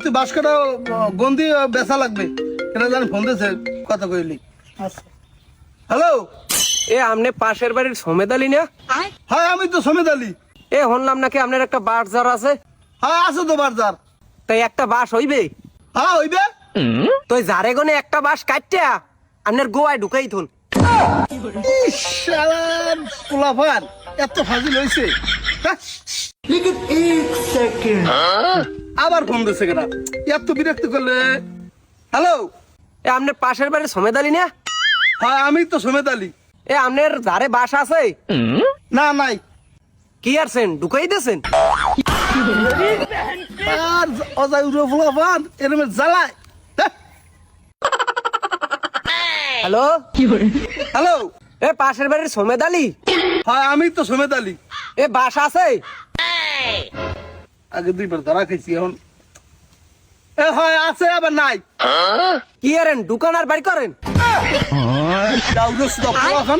তুই বাস কাটা গন্দি বেচা লাগবে কেন জানি ফোন দিয়েছে কথা কইলি। হ্যালো, এ আমনে পাশের বাড়ির সমেত আলী না? হ্যাঁ আমি তো সমেত আলী। এ শুনলাম নাকি আপনার একটা বাস যার আছে? হ্যাঁ আছে তো বাজার। তাই একটা বাস হইবে? হ্যাঁ হইবে। তো জারে গনে একটা বাস কাটিয়া আপনার গোয়ায় ঢুকাই থুন। শালার পোলাপান এত ফাজিল হইছে। আবার ফোন দিছে কেনা, এত বিরক্ত করলে। হ্যালো, এ আপনার পাশের বাড়ির সমেত আলী না? হ্যাঁ আমি তো সমেত আলী। এ আপনার জারে বাস আছে? না নাই। কি আরছেন ঢুকাই দিয়েছেন? আর অজাই উড়ে পোলাপান এরমে জ্বালায়। হ্যালো হ্যালো, এ পাশের বাড়ির সমেত আলী? হ্যাঁ আমি তো সমেত আলী। এ বাস আছে? আগে দুইবার ধরা খাইছি এখন। হয় আছে আবার নাই। কি আরেন দোকান আর বাড়ি করেন? যাও রে, পোলাপান।